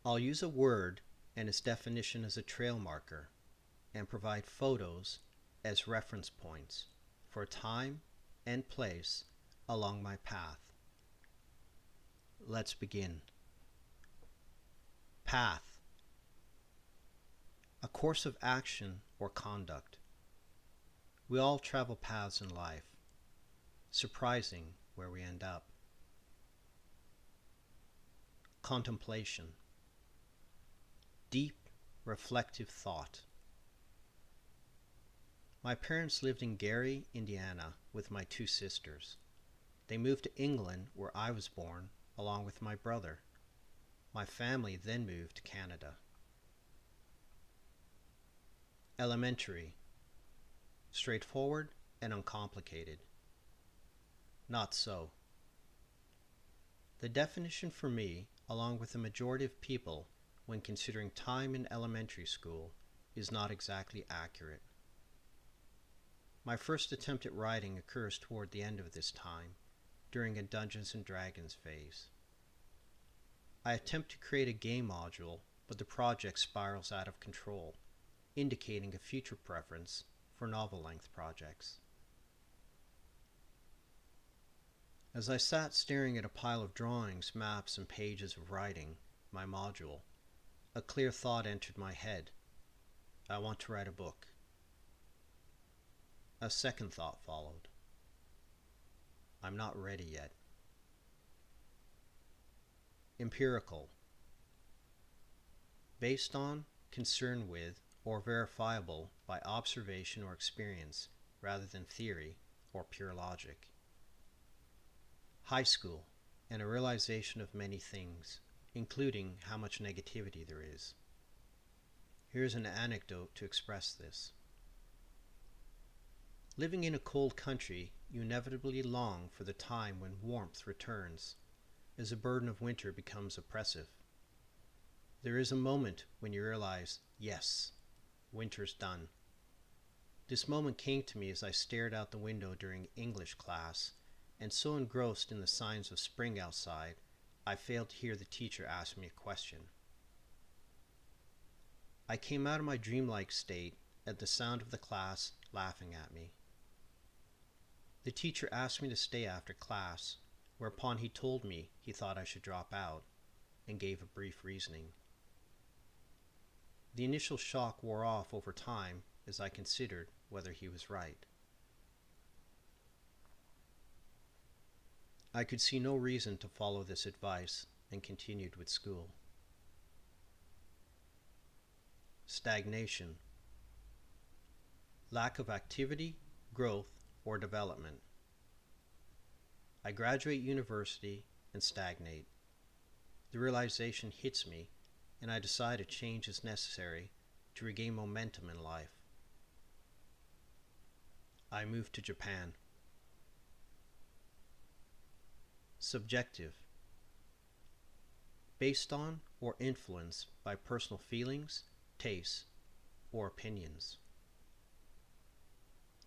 I'll use a word and its definition as a trail marker and provide photos as reference points for time and place along my path. Let's begin. Path. A course of action or conduct. We all travel paths in life, surprising where we end up. Contemplation. Deep, reflective thought. My parents lived in Gary, Indiana, with my two sisters. They moved to England, where I was born, along with my brother. My family then moved to Canada. Elementary. Straightforward and uncomplicated. Not so. The definition for me, along with the majority of people, when considering time in elementary school, is not exactly accurate. My first attempt at writing occurs toward the end of this time, during a Dungeons & Dragons phase. I attempt to create a game module, but the project spirals out of control, indicating a future preference for novel-length projects. As I sat staring at a pile of drawings, maps, and pages of writing, my module, a clear thought entered my head. I want to write a book. A second thought followed. I'm not ready yet. Empirical. Based on, concerned with, or verifiable by observation or experience rather than theory or pure logic. High school, and a realization of many things, including how much negativity there is. Here's an anecdote to express this. Living in a cold country, you inevitably long for the time when warmth returns, as the burden of winter becomes oppressive. There is a moment when you realize, yes, winter's done. This moment came to me as I stared out the window during English class, and so engrossed in the signs of spring outside, I failed to hear the teacher ask me a question. I came out of my dreamlike state at the sound of the class laughing at me. The teacher asked me to stay after class, whereupon he told me he thought I should drop out, and gave a brief reasoning. The initial shock wore off over time as I considered whether he was right. I could see no reason to follow this advice and continued with school. Stagnation. Lack of activity, growth, or development. I graduate university and stagnate. The realization hits me, and I decide a change is necessary to regain momentum in life. I move to Japan. Subjective. Based on or influenced by personal feelings, tastes, or opinions.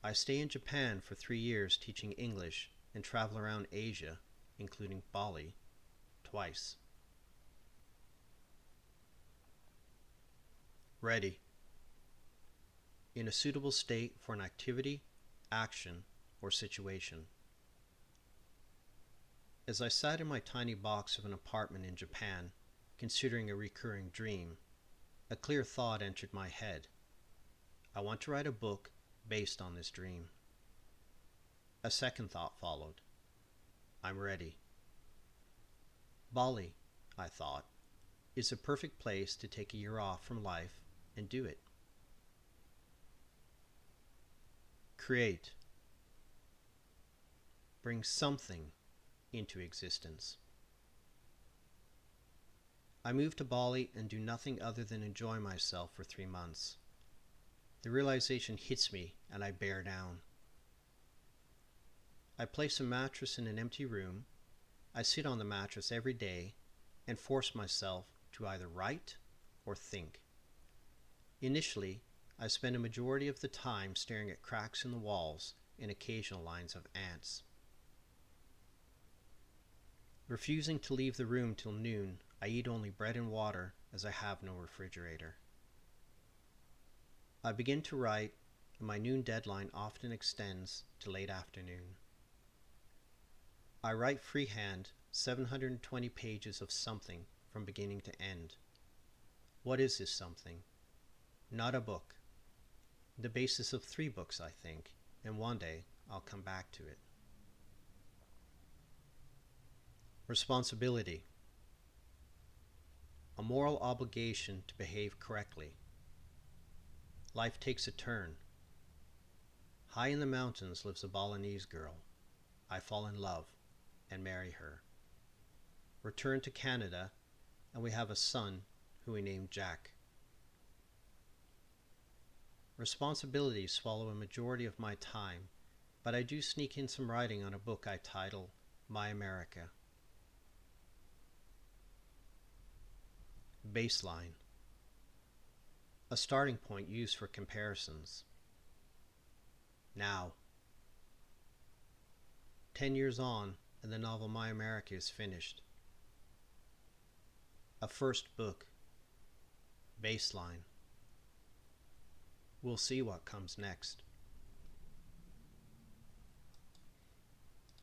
I stay in Japan for 3 years teaching English and travel around Asia, including Bali, twice. Ready. In a suitable state for an activity, action, or situation. As I sat in my tiny box of an apartment in Japan, considering a recurring dream, a clear thought entered my head. I want to write a book based on this dream. A second thought followed. I'm ready. Bali, I thought, is a perfect place to take a year off from life and do it. Create. Bring something into existence. I move to Bali and do nothing other than enjoy myself for 3 months. The realization hits me and I bear down. I place a mattress in an empty room. I sit on the mattress every day and force myself to either write or think. Initially, I spend a majority of the time staring at cracks in the walls and occasional lines of ants. Refusing to leave the room till noon, I eat only bread and water as I have no refrigerator. I begin to write, and my noon deadline often extends to late afternoon. I write freehand 720 pages of something from beginning to end. What is this something? Not a book. The basis of 3 books, I think, and one day I'll come back to it. Responsibility. A moral obligation to behave correctly. Life takes a turn. High in the mountains lives a Balinese girl. I fall in love and marry her. Return to Canada, and we have a son who we named Jack. Responsibilities swallow a majority of my time, but I do sneak in some writing on a book I title My America. Baseline. A starting point used for comparisons. Now. 10 years on, and the novel My America is finished. A first book. Baseline. We'll see what comes next.